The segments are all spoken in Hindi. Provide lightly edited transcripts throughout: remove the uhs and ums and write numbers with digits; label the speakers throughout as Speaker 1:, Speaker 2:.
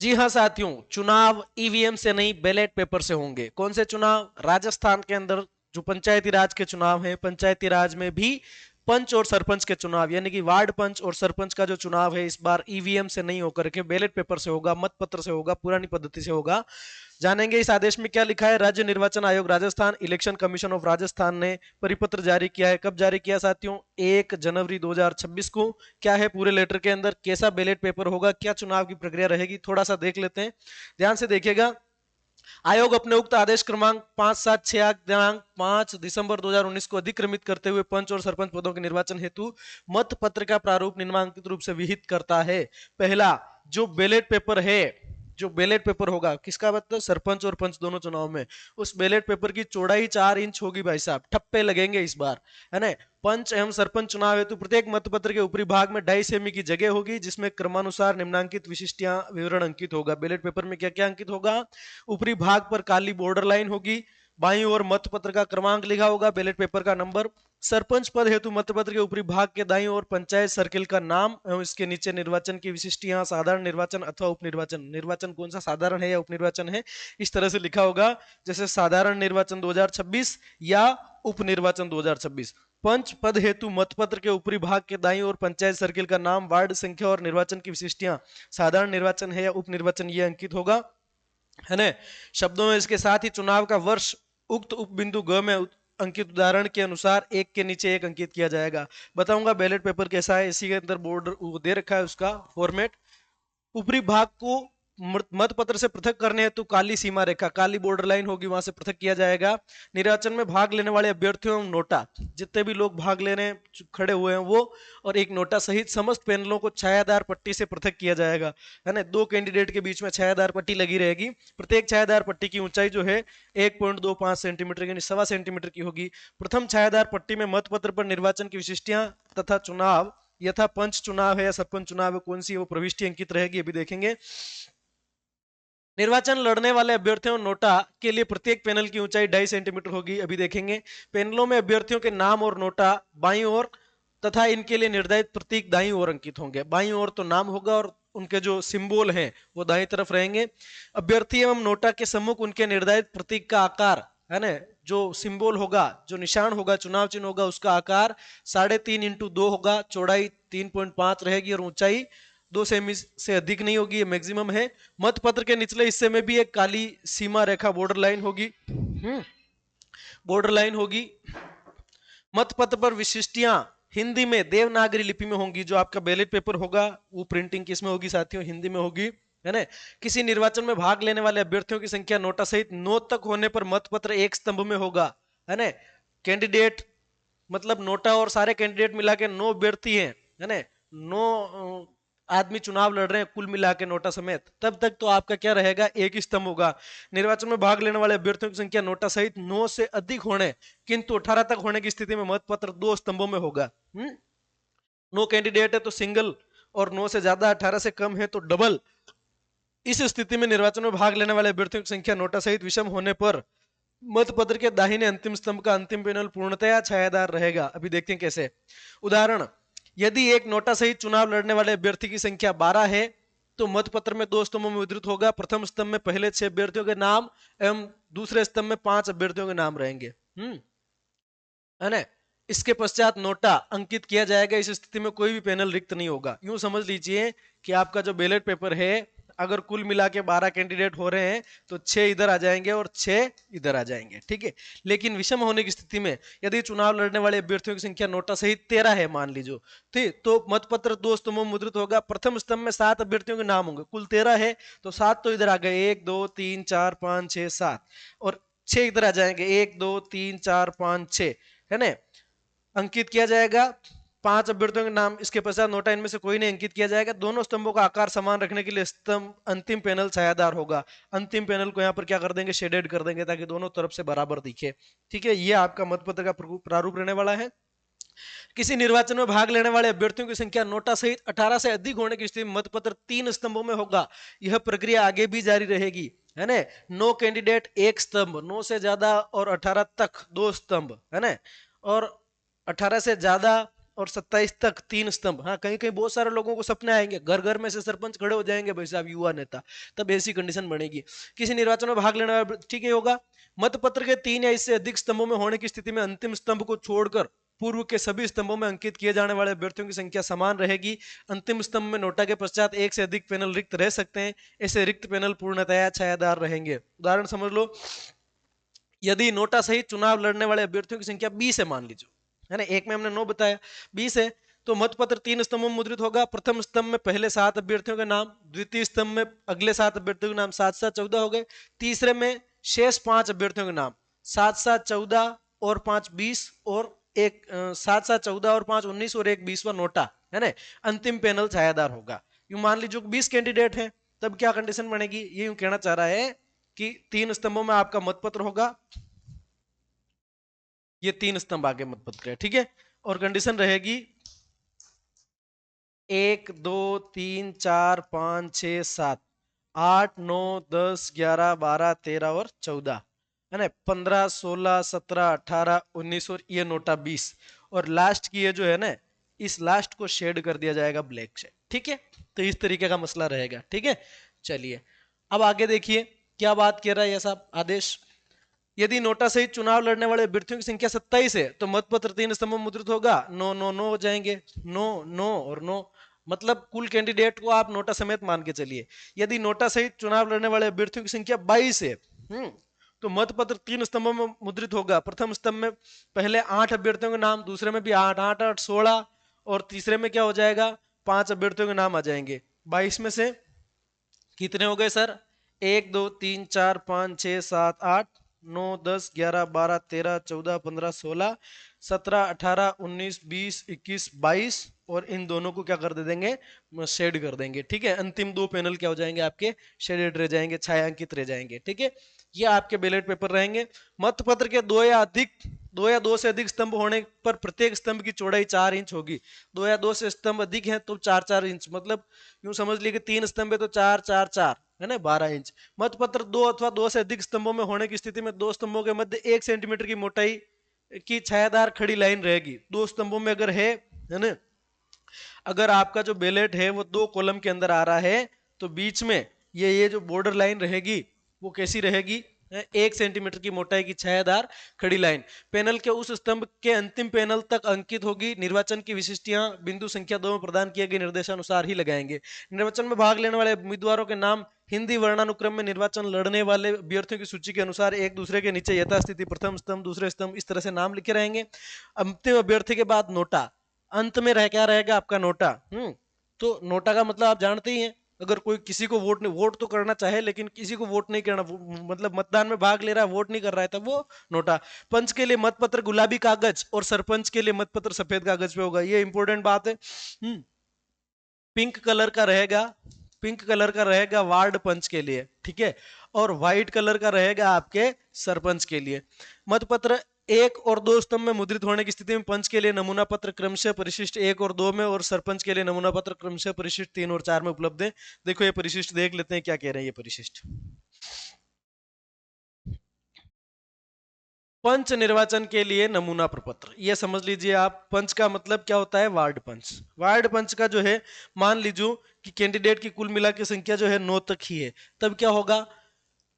Speaker 1: जी हाँ साथियों, चुनाव ईवीएम से नहीं बैलेट पेपर से होंगे। कौन से चुनाव? राजस्थान के अंदर जो पंचायती राज के चुनाव हैं, पंचायती राज में भी पंच और सरपंच के चुनाव यानी कि वार्ड पंच और सरपंच का जो चुनाव है इस बार ईवीएम से नहीं होकर के बैलेट पेपर से होगा, मत पत्र से होगा, पुरानी पद्धति से होगा। जानेंगे इस आदेश में क्या लिखा है। राज्य निर्वाचन आयोग Rajasthan, election commission of Rajasthan ने परिपत्र जारी किया है। कब जारी किया साथियों? 1 जनवरी 2026 को। क्या है पूरे लेटर के अंदर, कैसा बैलेट पेपर होगा, क्या चुनाव की प्रक्रिया रहेगी, थोड़ा सा देख लेते हैं। ध्यान से देखिएगा। आयोग अपने उक्त आदेश क्रमांक 5768 दिनांक 5 दिसंबर 2019 को अधिक्रमित करते हुए पंच और सरपंच पदों के निर्वाचन हेतु मत पत्र का प्रारूप निम्नांकित रूप से विहित करता है। पहला, जो बैलेट पेपर है, जो बैलेट पेपर होगा किसका, मतलब सरपंच और पंच दोनों चुनाव में, उस बैलेट पेपर की चौड़ाई 4 इंच होगी भाई साहब। ठप्पे लगेंगे इस बार, है ना। पंच एवं सरपंच चुनाव हेतु प्रत्येक मतपत्र के ऊपरी भाग में 2.5 सेमी की जगह होगी जिसमें क्रमानुसार निम्नांकित विशिष्टियां विवरण अंकित होगा। बैलेट पेपर में क्या क्या अंकित होगा? ऊपरी भाग पर काली बॉर्डर लाइन होगी, बाईं ओर मतपत्र का क्रमांक लिखा होगा, बैलेट पेपर का नंबर। सरपंच पद हेतु मतपत्र के ऊपरी भाग के दाईं ओर पंचायत सर्किल का नाम एवं इसके नीचे निर्वाचन की विशिष्टियां, साधारण निर्वाचन अथवा उपनिर्वाचन, निर्वाचन कौन सा साधारण है या उपनिर्वाचन है, इस तरह से लिखा होगा। जैसे साधारण निर्वाचन 2026 या उपनिर्वाचन 2026। पंच पद हेतु मतपत्र के ऊपरी भाग के दाईं ओर पंचायत सर्किल का नाम, वार्ड संख्या और निर्वाचन की विशिष्टियां, साधारण निर्वाचन है या उपनिर्वाचन, ये अंकित होगा, है ना। शब्दों में इसके साथ ही चुनाव का वर्ष उक्त उप बिंदु ग में अंकित उदाहरण के अनुसार एक के नीचे एक अंकित किया जाएगा। बताऊंगा बैलेट पेपर कैसा है, इसी के अंदर बॉर्डर दे रखा है उसका फॉर्मेट। ऊपरी भाग को मत पत्र से पृथक करने हेतु काली सीमा रेखा, काली बॉर्डर लाइन होगी, वहां से पृथक किया जाएगा। निर्वाचन में भाग लेने वाले अभ्यर्थियों नोटा, जितने भी लोग भाग लेने खड़े हुए हैं वो, और एक नोटा सहित समस्त पैनलों को छायादार पट्टी से पृथक किया जाएगा, है ना। 2 कैंडिडेट के बीच में छायादार पट्टी लगी रहेगी। प्रत्येक छायादार पट्टी की ऊंचाई जो है 1.25 सेंटीमीटर यानी 1.25 सेंटीमीटर की होगी। प्रथम छायादार पट्टी में मतपत्र पर निर्वाचन की विशिष्टियां तथा चुनाव यथा पंच चुनाव है या सरपंच चुनाव है कौन सी वो प्रविष्टि अंकित रहेगी, अभी देखेंगे। निर्वाचन लड़ने वाले अभ्यर्थियों नोटा के लिए प्रत्येक पैनल की ऊंचाई 2.5 सेंटीमीटर होगी, अभी देखेंगे। पैनलों में अभ्यर्थियों के नाम और नोटा बाईं ओर तथा इनके लिए निर्धारित प्रतीक दाईं ओर अंकित होंगे। बाईं ओर तो नाम होगा और उनके जो सिंबल हैं वो दाईं तरफ रहेंगे। अभ्यर्थी एवं नोटा के सम्मुख उनके निर्धारित प्रतीक का आकार, है ना, जो सिंबल होगा, जो निशान होगा, चुनाव चिन्ह होगा, उसका आकार 3.5 इंटू 2 होगा, चौड़ाई 3.5 रहेगी और ऊंचाई 2 सेमी से अधिक नहीं होगी, ये मैक्सिमम है। मतपत्र के निचले हिस्से में भी एक काली सीमा रेखा बॉर्डर लाइन होगी, बॉर्डर लाइन होगी। मतपत्र पर विशिष्टियां हिंदी में देवनागरी लिपि में होंगी। जो आपका बैलेट पेपर होगा वो प्रिंटिंग किस में होगी साथियों? हिंदी में होगी, है ना। किसी निर्वाचन में भाग लेने वाले अभ्यर्थियों की संख्या नोटा सहित 9 तक होने पर मतपत्र एक स्तंभ में होगा, है ना। कैंडिडेट मतलब नोटा और सारे कैंडिडेट मिला के 9 अभ्यर्थी हैं, है ना, 9 आदमी चुनाव लड़ रहे हैं कुल मिला के नोटा समेत, तब तक तो आपका क्या रहेगा? एक ही स्तंभ होगा। निर्वाचन में भाग लेने वाले अभ्यर्थियों की संख्या नोटा सहित 9 से अधिक होने किंतु 18 तक होने की स्थिति में मतपत्र 2 स्तंभों में होगा। 9 कैंडिडेट है तो सिंगल, और 9 से ज्यादा 18 से कम है तो डबल। इस स्थिति में निर्वाचन में भाग लेने वाले अभ्यर्थियों की संख्या नोटा सहित विषम होने पर मतपत्र के दाहिने अंतिम स्तंभ का अंतिम पैनल पूर्णतया छायादार रहेगा। अभी देखते हैं कैसे। उदाहरण, यदि एक नोटा सहित चुनाव लड़ने वाले अभ्यर्थी की संख्या 12 है तो मतपत्र में 2 स्तंभों में वितरित होगा। प्रथम स्तंभ में पहले 6 अभ्यर्थियों के नाम एवं दूसरे स्तंभ में 5 अभ्यर्थियों के नाम रहेंगे, है ना। इसके पश्चात नोटा अंकित किया जाएगा। इस स्थिति में कोई भी पैनल रिक्त नहीं होगा। यूं समझ लीजिए कि आपका जो बैलेट पेपर है, अगर कुल मिला के 12 कैंडिडेट हो रहे हैं तो 6 इधर आ जाएंगे और 6 इधर आ जाएंगे, ठीक है। लेकिन विषम होने की स्थिति में यदि चुनाव लड़ने वाले अभ्यर्थियों की संख्या नोटा सहित 13 है मान लीजिए, ठीक, तो मतपत्र 2 स्तंभों में मुद्रित होगा। प्रथम स्तंभ में 7 अभ्यर्थियों के नाम होंगे, कुल 13 है तो 7 तो इधर आ गए, 1 2 3 4 5 6 7, और 6 इधर आ जाएंगे, 1 2 3 4 5 6, है ना। अंकित किया जाएगा 5 अभ्यर्थियों के नाम। इसके पश्चात नोटा इनमें से कोई नहीं अंकित किया जाएगा। दोनों स्तंभों का आकार समान रखने के लिए स्तंभ अंतिम पैनल छायादार होगा। अंतिम पैनल को यहाँ पर क्या कर देंगे? शेडेड कर देंगे ताकि दोनों तरफ से बराबर दिखे, ठीक है। ये आपका मतपत्र का प्रारूप रहने वाला है। किसी निर्वाचन में भाग लेने वाले अभ्यर्थियों की संख्या नोटा सहित 18 से अधिक होने की स्थिति में मतपत्र 3 स्तंभों में होगा। यह प्रक्रिया आगे भी जारी रहेगी, है ना। 9 कैंडिडेट 1 स्तंभ, 9 से ज्यादा और 18 तक 2 स्तंभ, है ना, और 18 से ज्यादा और 27 तक 3 स्तंभ। हाँ, कहीं कहीं बहुत सारे लोगों को सपने आएंगे, घर घर में से सरपंच खड़े हो जाएंगे, भाई साहब युवा नेता, तब ऐसी कंडीशन बनेगी। किसी निर्वाचन में भाग लेने वाला, ठीक है, होगा। मतपत्र के 3 या इससे अधिक स्तंभों में होने की स्थिति में अंतिम स्तंभ को छोड़कर पूर्व के सभी स्तंभों में अंकित किए जाने वाले अभ्यर्थियों की संख्या समान रहेगी। अंतिम स्तंभ में नोटा के पश्चात एक से अधिक पैनल रिक्त रह सकते हैं। ऐसे रिक्त पैनल पूर्णतया छायादार रहेंगे। उदाहरण समझ लो, यदि नोटा सहित चुनाव लड़ने वाले अभ्यर्थियों की संख्या 20 है, मान लीजिए, है ना, एक में हमने 9 बताया, 20 है, तो मतपत्र 3 स्तंभों में मुद्रित होगा। प्रथम स्तंभ में पहले 7 अभ्यर्थियों के नाम, द्वितीय स्तंभ में अगले 7 अभ्यर्थियों के नाम, 7 7 14 हो गए। तीसरे में शेष 5 अभ्यर्थियों के नाम, 7 7 14 और 5 20 और एक 7 7 14 और 5 19 और एक 20वां नोटा, है ना। अंतिम पैनल छायादार होगा। यूं मान लीजिए 20 कैंडिडेट हैं, तब क्या कंडीशन बनेगी, ये यूं कहना चाह रहा है कि 3 स्तंभों में आपका मतपत्र होगा, ये 3 स्तंभ आगे मतपत्र है, ठीक है। और कंडीशन रहेगी 1 2 3 4 5 6 7 8 9 10 11 12 13 और 14, है ना, 15 16 17 18 19 और ये नोटा 20। और लास्ट की ये जो है ना, इस लास्ट को शेड कर दिया जाएगा ब्लैक से, ठीक है। तो इस तरीके का मसला रहेगा, ठीक है। चलिए अब आगे देखिए क्या बात कर रहा है ये साहब आदेश। यदि नोटा सहित चुनाव लड़ने वाले अभ्यर्थियों की संख्या 27 है तो मतपत्र 3 स्तंभ में मुद्रित होगा। 9 9 9 हो जाएंगे, 9 9 और 9, मतलब कुल कैंडिडेट को आप नोटा समेत मान के चलिए। यदि नोटा सहित चुनाव लड़ने वाले अभ्यर्थियों की संख्या 22 है, तो मतपत्र 3 स्तंभों में मुद्रित होगा। प्रथम स्तंभ में पहले 8 अभ्यर्थियों के नाम, दूसरे में भी 8 8 8 16 और तीसरे में क्या हो जाएगा, 5 अभ्यर्थियों के नाम आ जाएंगे। 22 में से कितने हो गए सर, 1 2 3 4 5 6 7 8 9 10 11 12 13 14 15 16 17 18 19 20 21 22 और इन दोनों को क्या कर दे देंगे, शेड कर देंगे, ठीक है। अंतिम 2 पैनल क्या हो जाएंगे आपके, शेडेड रह जाएंगे, छायांकित रह जाएंगे, ठीक है। ये आपके बैलेट पेपर रहेंगे। मतपत्र के 2 या 2 से अधिक स्तंभ होने पर प्रत्येक स्तंभ की चौड़ाई 4 इंच होगी। 2 या 2 से स्तंभ अधिक हैं तो 4 4 इंच, मतलब यूं समझ लीजिए कि 3 स्तंभ है तो 4 4 4, है ना, 12 इंच। मतपत्र 2 अथवा 2 से अधिक स्तंभों में होने की स्थिति में 2 स्तंभों के मध्य 1 सेंटीमीटर की मोटाई की छायादार खड़ी लाइन रहेगी। 2 स्तंभों में अगर है ना, अगर आपका जो बैलेट है वो 2 कॉलम के अंदर आ रहा है तो बीच में ये जो बॉर्डर लाइन रहेगी वो कैसी रहेगी, 1 सेंटीमीटर की मोटाई की छायादार खड़ी लाइन पैनल के उस स्तंभ के अंतिम पैनल तक अंकित होगी। निर्वाचन की विशिष्टियां बिंदु संख्या 2 में प्रदान किए गए निर्देशानुसार ही लगाएंगे। निर्वाचन में भाग लेने वाले उम्मीदवारों के नाम हिंदी वर्णानुक्रम में निर्वाचन लड़ने वाले अभ्यर्थियों की सूची के अनुसार एक दूसरे के नीचे यथास्थिति प्रथम स्तंभ दूसरे स्तंभ इस तरह से नाम लिखे रहेंगे। अंतिम अभ्यर्थी के बाद नोटा, अंत में क्या रहेगा आपका नोटा। तो नोटा का मतलब आप जानते ही हैं, अगर कोई किसी को वोट तो करना चाहे लेकिन किसी को वोट नहीं करना, मतलब मतदान में भाग ले रहा है वोट नहीं कर रहा है, तब वो नोटा। पंच के लिए मतपत्र गुलाबी कागज और सरपंच के लिए मतपत्र सफेद कागज पे होगा, ये इंपॉर्टेंट बात है। पिंक कलर का रहेगा, पिंक कलर का रहेगा वार्ड पंच के लिए, ठीक है, और व्हाइट कलर का रहेगा आपके सरपंच के लिए। मतपत्र 1 और 2 स्तंभ में मुद्रित होने की स्थिति में पंच के लिए नमूना पत्र क्रमशः परिशिष्ट 1 और 2 में और सरपंच के लिए नमूना पत्र क्रमशः परिशिष्ट 3 और 4 में उपलब्ध है। देखो ये परिशिष्ट देख लेते हैं क्या कह रहे हैं ये परिशिष्ट। पंच निर्वाचन के लिए नमूना प्रपत्र, ये समझ लीजिए आप। पंच का मतलब क्या होता है, वार्ड पंच। वार्ड पंच का जो है, मान लीजिए कि कैंडिडेट की कुल मिला की संख्या जो है 9 तक ही है, तब क्या होगा,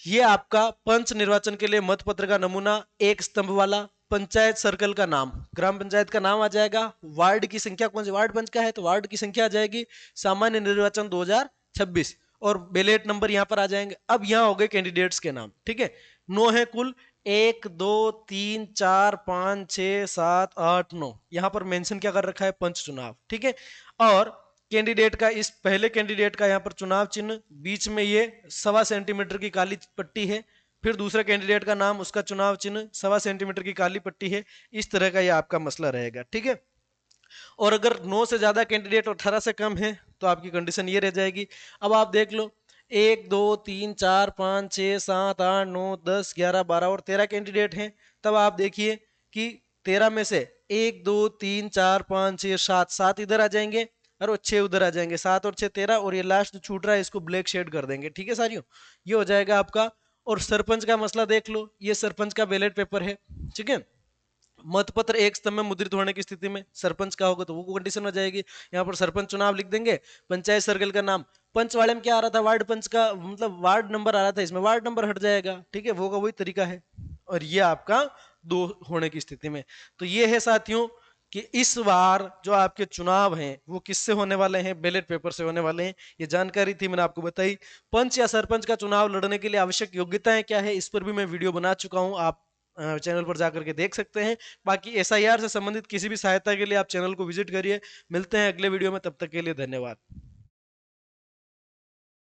Speaker 1: ये आपका पंच निर्वाचन के लिए मतपत्र का नमूना, एक स्तंभ वाला, पंचायत सर्कल का नाम, ग्राम पंचायत का नाम आ जाएगा, वार्ड की संख्या, कौन से वार्ड पंच का है तो वार्ड की संख्या आ जाएगी, सामान्य निर्वाचन 2026 और बैलेट नंबर यहां पर आ जाएंगे। अब यहां हो गए कैंडिडेट्स के नाम, ठीक है। 9 है कुल, 1 2 3 4 5 6 7 8 9, यहां पर मेंशन क्या कर रखा है, पंच चुनाव, ठीक है। और कैंडिडेट का, इस पहले कैंडिडेट का यहाँ पर चुनाव चिन्ह, बीच में ये 1.25 सेंटीमीटर की काली पट्टी है, फिर दूसरा कैंडिडेट का नाम, उसका चुनाव चिन्ह 1.25 सेंटीमीटर की काली पट्टी है। इस तरह का ये आपका मसला रहेगा, ठीक है। और अगर 9 से ज्यादा कैंडिडेट और 18 से कम है तो आपकी कंडीशन ये रह जाएगी। अब आप देख लो, 1 2 3 4 5 6 7 8 9 10 11 12 और 13 कैंडिडेट हैं। तब आप देखिए कि 13 में से 1 2 3 4 5 6 7 7 इधर आ जाएंगे और 6 उधर आ जाएंगे, 7 और 6 13, और ये लास्ट जो छूट रहा है इसको ब्लैक शेड कर देंगे, ठीक है सारियों, ये हो जाएगा आपका। और सरपंच का मसला देख लो, ये सरपंच का बैलेट पेपर है, ठीक है। मतपत्र एक स्तंभ में मुद्रित होने की स्थिति में सरपंच का होगा तो वो कंडीशन हो जाएगी। यहाँ पर सरपंच चुनाव लिख देंगे, पंचायत सर्कल का नाम, पंच वाले में क्या आ रहा था, वार्ड पंच का मतलब वार्ड नंबर आ रहा था, इसमें वार्ड नंबर हट जाएगा, ठीक है, वो का वही तरीका है। और ये आपका दो होने की स्थिति में। तो ये है साथियों कि इस बार जो आपके चुनाव हैं वो किससे होने वाले हैं, बैलेट पेपर से होने वाले हैं। ये जानकारी थी, मैंने आपको बताई। पंच या सरपंच का चुनाव लड़ने के लिए आवश्यक योग्यताएं क्या है, इस पर भी मैं वीडियो बना चुका हूं, आप चैनल पर जाकर के देख सकते हैं। बाकी एसआईआर से संबंधित किसी भी सहायता के लिए आप चैनल को विजिट करिए। मिलते हैं अगले वीडियो में, तब तक के लिए धन्यवाद।